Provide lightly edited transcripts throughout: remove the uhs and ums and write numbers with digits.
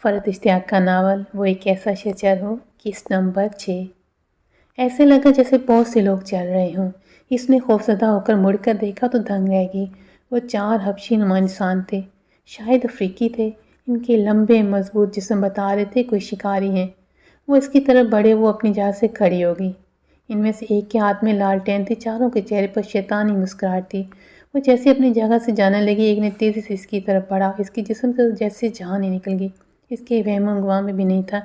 فرد اشتیاق کا ناول وہ ایک ایسا شجر ہو کس نمبر 6۔ ایسے لگا جیسے بہت سے لوگ چل رہے ہوں۔ اس نے خوفزدہ ہو کر مڑ کر دیکھا تو دنگ رہ گئی۔ وہ 4 حبشی نما انسان تھے، شاید افریقی تھے۔ ان کے لمبے مضبوط جسم بتا رہے تھے کوئی شکاری ہیں۔ وہ اس کی طرف بڑھے، وہ اپنی جگہ سے کھڑی ہو گئی۔ ان میں سے ایک کے ہاتھ میں لالٹین تھی، چاروں کے چہرے پر شیطانی مسکراہٹ تھی۔ وہ جیسے اپنی جگہ سے جانے لگی، ایک نے تیزی سے اس کی طرف بڑھا۔ اس کے جسم سے جیسے جان ہی نکل گئی۔ اس کے وہم و گمان میں بھی نہیں تھا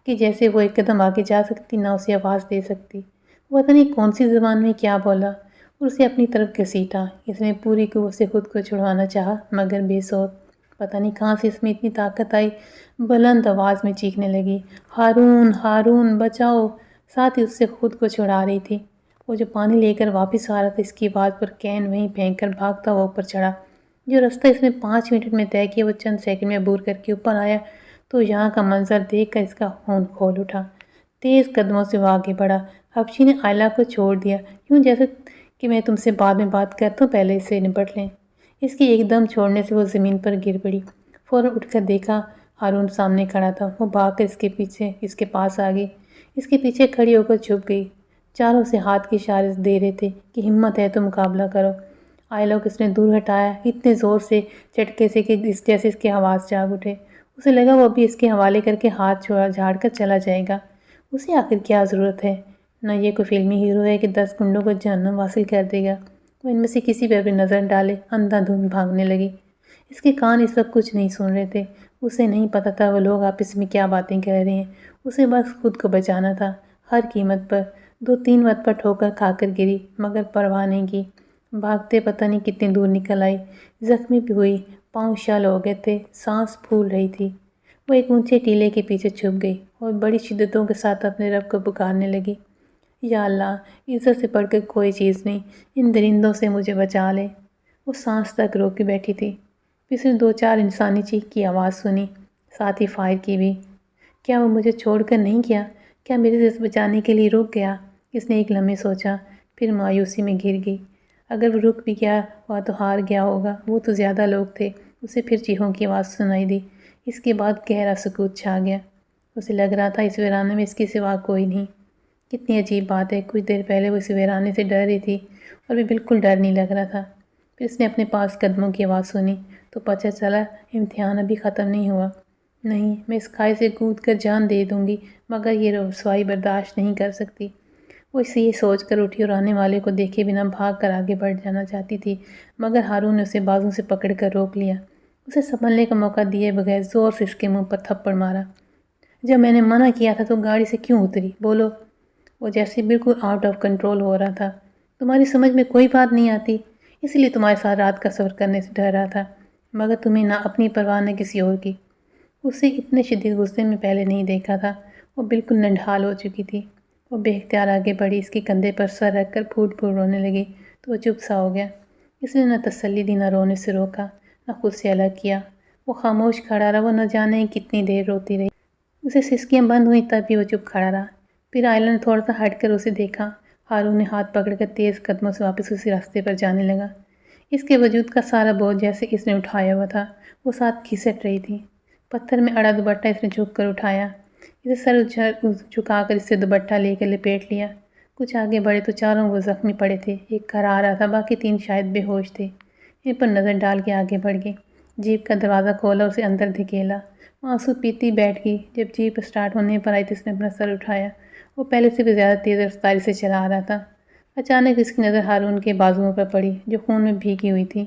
کہ جیسے وہ ایک قدم آگے جا سکتی، نہ اسے آواز دے سکتی۔ وہ پتہ نہیں کون سی زبان میں کیا بولا اور اسے اپنی طرف گھسیٹا۔ اس نے پوری قوت سے خود کو چھڑوانا چاہا مگر بے صوت۔ پتہ نہیں کہاں سے اس میں اتنی طاقت آئی، بلند آواز میں چیخنے لگی، ہارون ہارون بچاؤ! ساتھ ہی اس سے خود کو چھڑا رہی تھی۔ وہ جو پانی لے کر واپس آ رہا تھا، اس کی آواز پر کین وہیں پھینک کر بھاگتا ہوا اوپر چڑھا۔ جو رستہ اس نے 5 منٹ میں طے کیا، وہ چند سیکنڈ میں عبور کر کے اوپر آیا تو یہاں کا منظر دیکھ کر اس کا خون کھول اٹھا۔ تیز قدموں سے وہ آگے بڑھا۔ حبشی نے آئلہ کو چھوڑ دیا، یوں جیسے کہ میں تم سے بعد میں بات کرتا ہوں، پہلے اس سے نپٹ لیں۔ اس کی ایک دم چھوڑنے سے وہ زمین پر گر پڑی۔ فوراً اٹھ کر دیکھا ہارون سامنے کھڑا تھا۔ وہ بھاگ کر اس کے پاس آ گئی، اس کے پیچھے کھڑی ہو کر چھپ گئی۔ چاروں سے ہاتھ کے اشارے دے رہے تھے کہ ہمت ہے تو مقابلہ کرو۔ آئلہ کو اس نے دور ہٹایا اتنے زور سے جھٹکے سے کہ جیسے اس کے حواس جاگ اٹھے۔ اسے لگا وہ ابھی اس کے حوالے کر کے ہاتھ جھاڑ کر چلا جائے گا۔ اسے آخر کیا ضرورت ہے؟ نہ یہ کوئی فلمی ہیرو ہے کہ 10 گنڈوں کو جہنم واصل کر دے گا۔ وہ ان میں سے کسی پر بھی نظر ڈالے اندھا دھند بھاگنے لگی۔ اس کے کان اس وقت کچھ نہیں سن رہے تھے۔ اسے نہیں پتا تھا وہ لوگ آپس میں کیا باتیں کر رہے ہیں۔ اسے بس خود کو بچانا تھا ہر قیمت پر۔ 2-3 مرتبہ ٹھوکر کھا کر گری مگر پرواہ نہیں کی۔ بھاگتے پتہ نہیں کتنی دور نکل آئی۔ زخمی بھی ہوئی، پاؤں شل ہو گئے تھے، سانس پھول رہی تھی۔ وہ ایک اونچے ٹیلے کے پیچھے چھپ گئی اور بڑی شدتوں کے ساتھ اپنے رب کو پکارنے لگی، یا اللہ، عزت سے بڑھ کر کوئی چیز نہیں، ان درندوں سے مجھے بچا لے۔ وہ سانس تک روک کے بیٹھی تھی۔ پھر اس نے 2-4 انسانی چیخ کی آواز سنی، ساتھ ہی فائر کی بھی۔ کیا وہ مجھے چھوڑ کر نہیں گیا؟ کیا میرے سے بچانے کے لیے رک گیا؟ اس نے ایک لمحے سوچا، پھر مایوسی میں گر گئی۔ اگر وہ رک بھی گیا ہوا تو ہار گیا ہوگا، وہ تو زیادہ لوگ تھے۔ اسے پھر چیخوں کی آواز سنائی دی۔ اس کے بعد گہرا سکوت چھا گیا۔ اسے لگ رہا تھا اس ویرانے میں اس کے سوا کوئی نہیں۔ کتنی عجیب بات ہے، کچھ دیر پہلے وہ اس ویرانے سے ڈر رہی تھی اور بھی بالکل ڈر نہیں لگ رہا تھا۔ پھر اس نے اپنے پاس قدموں کی آواز سنی تو پتہ چلا امتحان ابھی ختم نہیں ہوا۔ نہیں، میں اس کھائی سے کود کر جان دے دوں گی مگر یہ رسوائی برداشت نہیں کر سکتی۔ وہ اسے یہ سوچ کر اٹھی اور آنے والے کو دیکھے بنا بھاگ کر آگے بڑھ جانا چاہتی تھی مگر ہارون نے اسے بازو سے پکڑ کر روک لیا۔ اسے سنبھلنے کا موقع دیے بغیر زور سے اس کے منہ پر تھپڑ مارا۔ جب میں نے منع کیا تھا تو گاڑی سے کیوں اتری؟ بولو۔ وہ جیسے بالکل آؤٹ آف کنٹرول ہو رہا تھا۔ تمہاری سمجھ میں کوئی بات نہیں آتی، اس لیے تمہارے ساتھ رات کا سفر کرنے سے ڈر رہا تھا مگر تمہیں نہ اپنی پرواہ نہ کسی اور کی۔ اسے اتنے شدید غصے میں پہلے نہیں دیکھا تھا۔ وہ بالکل نڈھال ہو چکی تھی۔ وہ بے اختیار آگے بڑھی، اس کے کندھے پر سر رکھ کر پھوٹ پھوٹ رونے لگی تو وہ چپ سا ہو گیا۔ اس نے نہ تسلی دی، نہ رونے سے روکا، نہ خود سے الگ کیا۔ وہ خاموش کھڑا رہا۔ وہ نہ جانے کتنی دیر روتی رہی۔ اسے سسکیاں بند ہوئیں تب بھی وہ چپ کھڑا رہا۔ پھر آئلہ نے تھوڑا سا ہٹ کر اسے دیکھا۔ ہارون نے ہاتھ پکڑ کر تیز قدموں سے واپس اسی راستے پر جانے لگا۔ اس کے وجود کا سارا بوجھ جیسے اس نے اٹھایا ہوا تھا وہ ساتھ کھسٹ رہی تھی۔ پتھر میں اڑا دوپٹہ اس نے جھک کر اٹھایا۔ اسے سر جھکا کر اس سے دوپٹہ لے کر لپیٹ لیا۔ کچھ آگے بڑھے تو چاروں وہ زخمی پڑے تھے۔ ایک کرا رہا تھا، باقی 3 شاید بے ہوش تھے۔ ان پر نظر ڈال کے آگے بڑھ گئے۔ جیپ کا دروازہ کھولا اور اسے اندر دھکیلا۔ وہ آنسو پیتی بیٹھ گئی۔ جب جیپ سٹارٹ ہونے پر آئی تو اس نے اپنا سر اٹھایا۔ وہ پہلے سے بھی زیادہ تیز رفتاری سے چلا رہا تھا۔ اچانک اس کی نظر ہارون کے بازوؤں پر پڑی جو خون میں بھیگی ہوئی تھی۔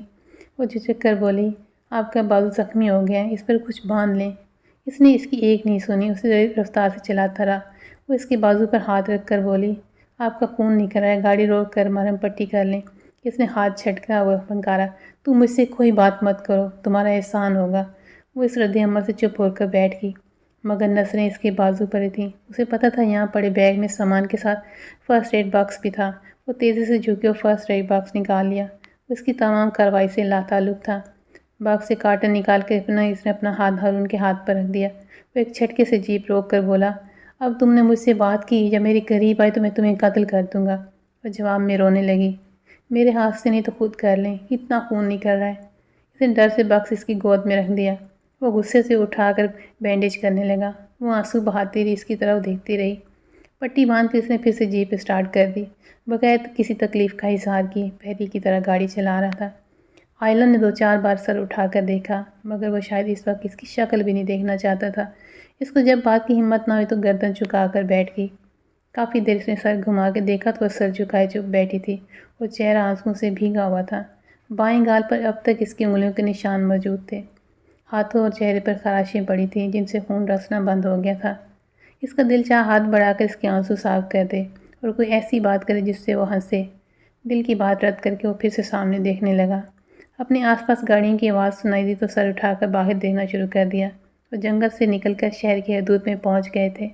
وہ جھجک کر بولی، آپ کا بازو زخمی ہو گیا ہے، اس پر کچھ باندھ لیں۔ اس نے اس کی ایک نہیں سنی، اسے رفتار سے چلاتا رہا۔ وہ اس کے بازو پر ہاتھ رکھ کر بولی، آپ کا خون نکل رہا ہے، گاڑی روک کر مرہم پٹی کر لیں۔ اس نے ہاتھ چھٹکا ہوا پھنکارا، تم مجھ سے کوئی بات مت کرو، تمہارا احسان ہوگا۔ وہ اس رد عمل سے چپ ہو کر بیٹھ گئی مگر نظریں اس کے بازو پر تھیں۔ اسے پتہ تھا یہاں پڑے بیگ میں سامان کے ساتھ فرسٹ ایڈ باکس بھی تھا۔ وہ تیزی سے جھکی اور فرسٹ ایڈ باکس نکال لیا۔ وہ اس کی تمام کارروائی سے لا تعلق تھا۔ باکس سے کارٹن نکال کے اس نے اپنا ہاتھ ہارون کے ہاتھ پر رکھ دیا۔ وہ ایک جھٹکے سے جیپ روک کر بولا، اب تم نے مجھ سے بات کی یا میرے قریب آئی تو میں تمہیں قتل کر دوں گا۔ وہ جواب میں رونے لگی، میرے ہاتھ سے نہیں تو خود کر لیں، اتنا خون نکل رہا ہے۔ اس نے ڈر سے باکس اس کی گود میں رکھ دیا۔ وہ غصے سے اٹھا کر بینڈیج کرنے لگا۔ وہ آنسو بہاتی رہی، اس کی طرف دیکھتی رہی۔ پٹی باندھ کر اس نے پھر سے جیپ اسٹارٹ کر دی، بغیر کسی تکلیف کا اظہار کیے پہلے کی طرح گاڑی چلا رہا تھا۔ آئلہ نے 2-4 بار سر اٹھا کر دیکھا، مگر وہ شاید اس وقت اس کی شکل بھی نہیں دیکھنا چاہتا تھا۔ اس کو جب بات کی ہمت نہ ہوئی تو گردن جھکا کر بیٹھ گئی۔ کافی دیر اس نے سر گھما کے دیکھا تو وہ سر جھکائے چپ بیٹھی تھی اور چہرہ آنسوؤں سے بھیگا ہوا تھا۔ بائیں گال پر اب تک اس کی انگلیوں کے نشان موجود تھے۔ ہاتھوں اور چہرے پر خراشیں پڑی تھیں جن سے خون رسنا بند ہو گیا تھا۔ اس کا دل چاہا ہاتھ بڑھا کر اس کے آنسو صاف کر دے اور کوئی ایسی بات کرے جس سے وہ ہنسے۔ دل کی بات رد کر کے وہ پھر سے سامنے دیکھنے لگا۔ اپنے آس پاس گاڑیوں کی آواز سنائی دی تو سر اٹھا کر باہر دیکھنا شروع کر دیا۔ وہ جنگل سے نکل کر شہر کی حدود میں پہنچ گئے تھے۔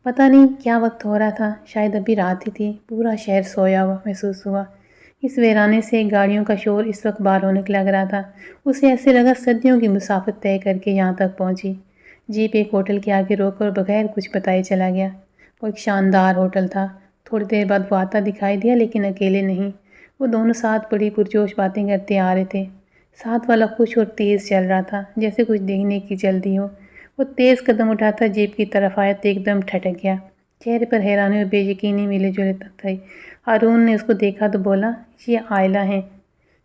پتہ نہیں کیا وقت ہو رہا تھا، شاید ابھی رات ہی تھی۔ پورا شہر سویا ہوا محسوس ہوا۔ اس ویرانے سے گاڑیوں کا شور اس وقت بار ہونے لگ رہا تھا۔ اسے ایسے لگا صدیوں کی مسافت طے کر کے یہاں تک پہنچی۔ جیپ ایک ہوٹل کے آگے روک کر بغیر کچھ بتائے چلا گیا۔ وہ ایک شاندار ہوٹل تھا۔ تھوڑی دیر بعد وہ آتا دکھائی دیا، لیکن اکیلے نہیں۔ وہ دونوں ساتھ بڑی پرجوش باتیں کرتے آ رہے تھے۔ ساتھ والا خوش اور تیز چل رہا تھا، جیسے کچھ دیکھنے کی جلدی ہو۔ وہ تیز قدم اٹھاتا جیپ کی طرف آیا تو ایک دم ٹھٹک گیا۔ چہرے پر حیرانی اور بے یقینی ملے جلے تھے۔ ہارون نے اس کو دیکھا تو بولا، یہ آئلہ ہیں۔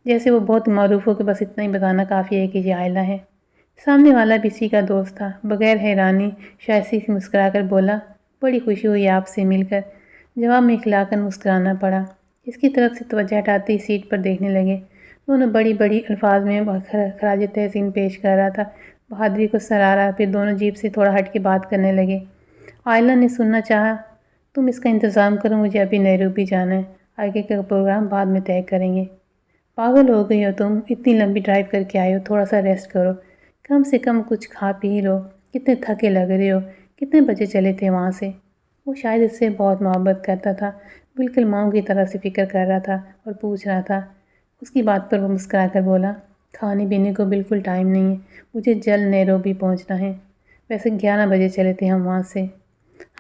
جیسے وہ بہت معروف ہو کہ بس اتنا ہی بتانا کافی ہے کہ یہ آئلہ ہے۔ سامنے والا بھی اسی کا دوست تھا۔ بغیر حیرانی شائستگی سے مسکرا کر بولا، بڑی خوشی ہوئی آپ سے مل کر۔ جواب میں اکھلا کر مسکرانا پڑا۔ اس کی طرف سے توجہ ہٹاتے ہی سیٹ پر دیکھنے لگے۔ دونوں بڑی بڑی الفاظ میں خراج تحسین پیش کر رہا تھا، بہادری کو سراہا۔ پھر دونوں جیپ سے تھوڑا ہٹ کے بات کرنے لگے۔ آئلہ نے سننا چاہا، تم اس کا انتظام کرو، مجھے ابھی نیروبی جانا ہے، آگے کا پروگرام بعد میں طے کریں گے۔ پاگل ہو گئی ہو تم، اتنی لمبی ڈرائیو کر کے آئے ہو، تھوڑا سا ریسٹ کرو، کم سے کم کچھ کھا پی لو، کتنے تھکے لگ رہے ہو، کتنے بجے چلے تھے وہاں سے؟ وہ شاید اس سے بہت محبت کرتا تھا، بالکل ماؤں کی طرح سے فکر کر رہا تھا اور پوچھ رہا تھا۔ اس کی بات پر وہ مسکرا کر بولا، کھانے پینے کو بالکل ٹائم نہیں ہے، مجھے جلد نیروبی پہنچنا ہے۔ ویسے 11 بجے چلے تھے ہم وہاں سے۔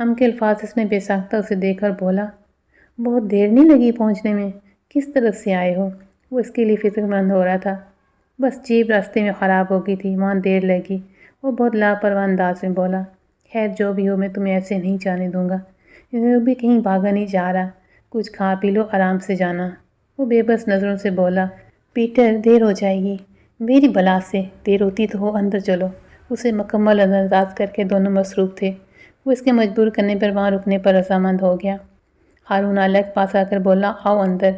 ہم کے الفاظ اس نے بے ساختہ اسے دیکھ کر بولا، بہت دیر نہیں لگی پہنچنے میں؟ کس طرف سے آئے ہو؟ وہ اس کے لیے فکر مند ہو رہا تھا۔ بس جیپ راستے میں خراب ہو گئی تھی، وہاں دیر لگی۔ وہ بہت لاپرواہ انداز میں بولا، خیر جو بھی ہو میں تمہیں ایسے نہیں جانے دوں گا، وہ بھی کہیں بھاگا نہیں جا رہا، کچھ کھا پی لو، آرام سے جانا۔ وہ بے بس نظروں سے بولا، پیٹر دیر ہو جائے گی۔ میری بلا سے دیر ہوتی تو ہو، اندر چلو۔ اسے مکمل انداز کر کے دونوں مصروف تھے۔ وہ اس کے مجبور کرنے پر وہاں رکنے پر رضامند ہو گیا۔ ہارون آئلہ کے پاس آ کر بولا، آؤ اندر،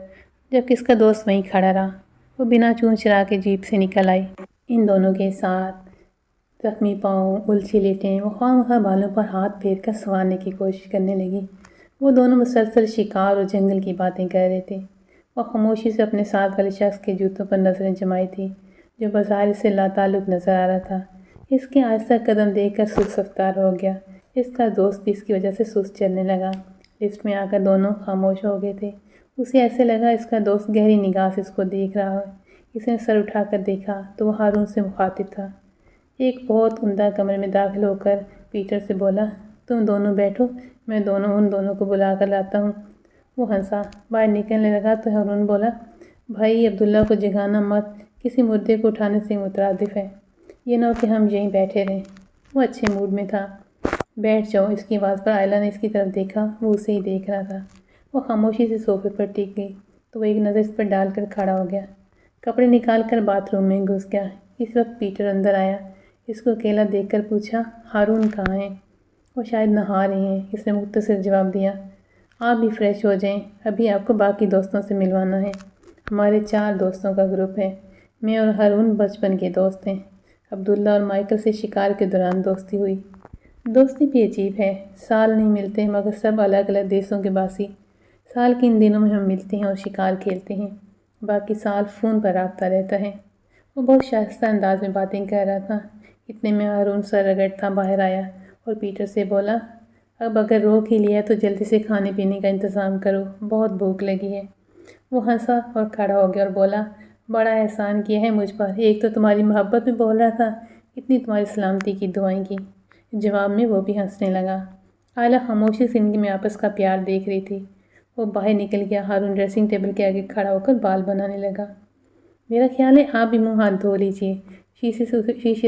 جبکہ اس کا دوست وہیں کھڑا رہا۔ وہ بنا چون چرا کے جیپ سے نکل آئی۔ ان دونوں کے ساتھ زخمی پاؤں، الجھی لیٹیں، وہ خواہ مخواہ بالوں پر ہاتھ پھیر کر سنوارنے کی کوشش کرنے لگی۔ وہ دونوں مسلسل شکار اور جنگل کی باتیں کر رہے تھے۔ وہ خاموشی سے اپنے ساتھ والے شخص کے جوتوں پر نظریں جمائی تھی، جو بظاہر اس سے لاتعلق نظر آ رہا تھا۔ اس کے آہستہ قدم دیکھ کر سست رفتار ہو گیا۔ اس کا دوست بھی اس کی وجہ سے سست چلنے لگا۔ لفٹ میں آ کر دونوں خاموش ہو گئے تھے۔ اسے ایسے لگا اس کا دوست گہری نگاہ سے اس کو دیکھ رہا ہے۔ اس نے سر اٹھا کر دیکھا تو وہ ہارون سے مخاطب تھا۔ ایک بہت عمدہ کمرے میں داخل ہو کر پیٹر سے بولا، تم دونوں بیٹھو، میں ان دونوں کو بلا کر لاتا ہوں۔ وہ ہنسا۔ باہر نکلنے لگا تو ہارون بولا، بھائی عبداللہ کو جگانا مت، کسی مردے کو اٹھانے سے مترادف ہے، یہ نہ ہو کہ ہم یہیں بیٹھے رہیں۔ وہ اچھے موڈ میں تھا۔ بیٹھ جاؤ۔ اس کی آواز پر آئلہ نے اس کی طرف دیکھا، وہ اسے ہی دیکھ رہا تھا۔ وہ خاموشی سے صوفے پر ٹک گئی تو وہ ایک نظر اس پر ڈال کر کھڑا ہو گیا۔ کپڑے نکال کر باتھ روم میں گھس گیا۔ اس وقت پیٹر اندر آیا۔ اس کو اکیلا دیکھ کر پوچھا، ہارون کہاں ہیں؟ وہ شاید نہا رہے ہیں، اس نے مختصر جواب دیا۔ آپ بھی فریش ہو جائیں، ابھی آپ کو باقی دوستوں سے ملوانا ہے۔ ہمارے 4 دوستوں کا گروپ ہے، میں اور ہارون بچپن کے دوست ہیں۔ عبداللہ اور مائیکل سے شکار کے دوران دوستی ہوئی۔ دوستی بھی عجیب ہے، سال نہیں ملتے مگر سب الگ الگ دیسوں کے باسی۔ سال کے ان دنوں میں ہم ملتے ہیں اور شکار کھیلتے ہیں، باقی سال فون پر رابطہ رہتا ہے۔ وہ بہت شائستہ انداز میں باتیں کر رہا تھا۔ اتنے میں ہارون سر رگڑتا باہر آیا اور پیٹر سے بولا، اب اگر روک ہی لیا تو جلدی سے کھانے پینے کا انتظام کرو، بہت بھوک لگی ہے۔ وہ ہنسا اور کھڑا ہو گیا اور بولا، بڑا احسان کیا ہے مجھ پر، ایک تو تمہاری محبت میں بول رہا تھا، اتنی تمہاری سلامتی کی دعائیں کی۔ جواب میں وہ بھی ہنسنے لگا۔ آئلہ خاموشی سے ان میں آپس کا پیار دیکھ رہی تھی۔ وہ باہر نکل گیا۔ ہارون ڈریسنگ ٹیبل کے آگے کھڑا ہو کر بال بنانے لگا۔ میرا خیال ہے آپ بھی منہ ہاتھ دھو لیجیے، شیشے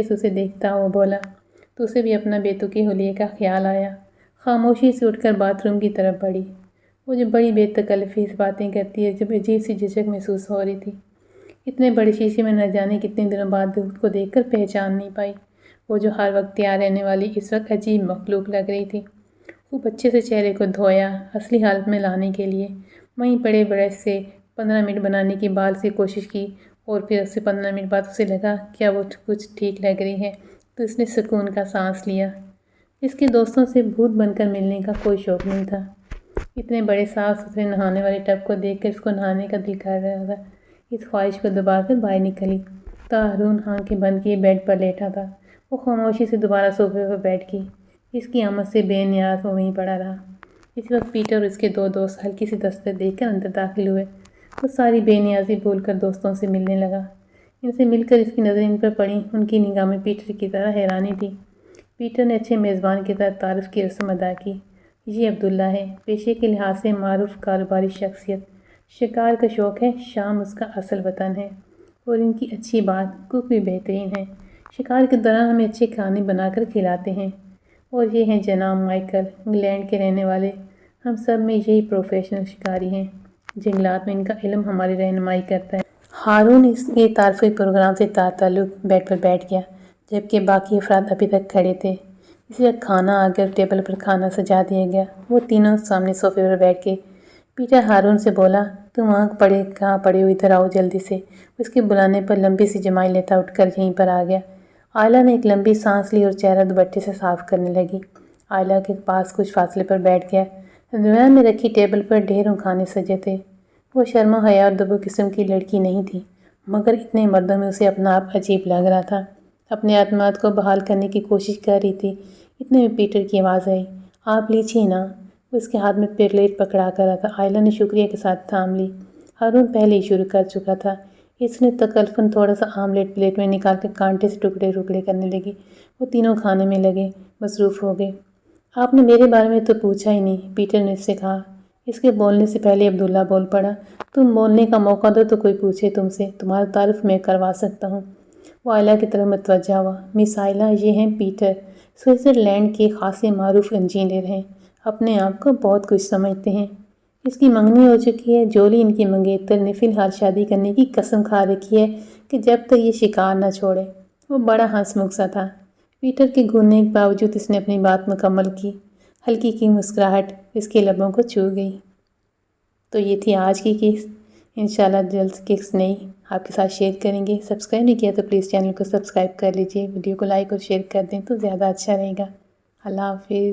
سے اسے دیکھتا وہ بولا، تو اسے بھی اپنا بیتکی حلیے کا خیال آیا۔ خاموشی سے اٹھ کر باتھ روم کی طرف بڑھی۔ وہ جو بڑی بے تکلفی سے باتیں کرتی ہے، جب عجیب سی جھجک محسوس ہو رہی تھی۔ اتنے بڑے شیشے میں نہ جانے کتنے دنوں بعد خود کو دیکھ کر پہچان نہیں پائی۔ وہ جو ہر وقت تیار رہنے والی اس وقت عجیب مخلوق لگ رہی تھی۔ خوب اچھے سے چہرے کو دھویا اصلی حالت میں لانے کے لیے، وہیں پڑے برش سے 15 منٹ بنانے کی بال سے کوشش کی، اور پھر اس سے 15 منٹ بعد اسے لگا کیا وہ کچھ ٹھیک لگ رہی ہے، تو اس نے سکون کا سانس لیا۔ اس کے دوستوں سے بھوت بن کر ملنے کا کوئی شوق نہیں تھا۔ اتنے بڑے صاف ستھرے نہانے والے ٹب کو دیکھ کر اس کو نہانے کا دل کر رہا تھا۔ اس خواہش کو دبا کر باہر نکلی تو ہارون آنکھیں بند کیے بیڈ پر لیٹا تھا۔ وہ خاموشی سے دوبارہ صوفے پر بیٹھ گئی۔ اس کی آمد سے بے نیاز وہ وہیں پڑا رہا۔ اس وقت پیٹر اور اس کے 2 دوست ہلکی سی دستک دیکھ کر اندر داخل ہوئے۔ وہ ساری بے نیازی بھول کر دوستوں سے ملنے لگا۔ ان سے مل کر اس کی نظریں ان پر پڑیں۔ ان کی نگاہ میں پیٹر کی طرح حیرانی تھی۔ پیٹر نے اچھے میزبان کی طرح تعارف کی رسم ادا کی۔ یہ عبداللہ ہے، پیشے کے لحاظ سے معروف کاروباری شخصیت، شکار کا شوق ہے، شام اس کا اصل وطن ہے، اور ان کی اچھی بات کوک بھی بہترین ہے، شکار کے دوران ہمیں اچھے کھانے بنا کر کھلاتے ہیں۔ اور یہ ہیں جناب مائیکل، انگلینڈ کے رہنے والے، ہم سب میں یہی پروفیشنل شکاری ہیں، جنگلات میں ان کا علم ہماری رہنمائی کرتا ہے۔ ہارون اس کے تعارفی پروگرام سے تعلق بیڈ پر بیٹھ گیا، جبکہ باقی افراد ابھی تک کھڑے تھے۔ اسی وقت کھانا آ گیا اور ٹیبل پر کھانا سجا دیا گیا۔ وہ تینوں سامنے صوفے پر بیٹھ گئے۔ پیٹر ہارون سے بولا، تم وہاں کہاں پڑے ہو، ادھر آؤ جلدی سے۔ اس کے بلانے پر لمبی سی جمائی لیتا اٹھ کر یہیں پر آ گیا۔ آئلہ نے ایک لمبی سانس لی اور چہرہ دوپٹے سے صاف کرنے لگی۔ آئلہ کے پاس کچھ فاصلے پر بیٹھ گیا۔ درمیان میں رکھی ٹیبل پر ڈھیروں کھانے سجے تھے۔ وہ شرم و حیا اور دبو قسم کی لڑکی نہیں تھی، مگر اتنے مردوں میں اسے اپنا آپ عجیب لگ رہا تھا۔ اپنے اعتماد کو بحال کرنے کی کوشش کر رہی تھی۔ اتنے میں پیٹر کی آواز آئی، آپ لیجیے نا۔ وہ اس کے ہاتھ میں پلیٹ پکڑا کر رہا تھا۔ آئلہ نے شکریہ کے ساتھ تھام لی۔ ہارون پہلے ہی شروع کر چکا تھا۔ اس نے تکلفاً تھوڑا سا آملیٹ پلیٹ میں نکال کر کانٹے سے ٹکڑے کرنے لگی۔ وہ تینوں کھانے میں لگے، مصروف ہو گئے۔ آپ نے میرے بارے میں تو پوچھا ہی نہیں، پیٹر نے اس سے کہا۔ اس کے بولنے سے پہلے عبداللہ بول پڑا، تم بولنے کا موقع دو تو کوئی پوچھے تم سے، تمہارا تعارف میں کروا سکتا ہوں۔ وہ آئلہ کی طرف متوجہ ہوا، مس آئلہ، یہ ہیں پیٹر، سوئٹزرلینڈ کے خاصے معروف انجینئر ہیں، اپنے آپ کو بہت کچھ سمجھتے ہیں۔ اس کی منگنی ہو چکی ہے، جولی ان کی منگیتر نے فی الحال شادی کرنے کی قسم کھا رکھی ہے کہ جب تک یہ شکار نہ چھوڑے۔ وہ بڑا ہنس مکھ سا تھا۔ پیٹر کے گھورنے کے باوجود اس نے اپنی بات مکمل کی۔ ہلکی کی مسکراہٹ اس کے لبوں کو چھو گئی۔ تو یہ تھی آج کی کس، انشاءاللہ جلد کس نئی آپ کے ساتھ شیئر کریں گے۔ سبسکرائب نہیں کیا تو پلیز چینل کو سبسکرائب کر لیجئے، ویڈیو کو لائک اور شیئر کر دیں تو زیادہ اچھا رہے گا۔ اللہ حافظ۔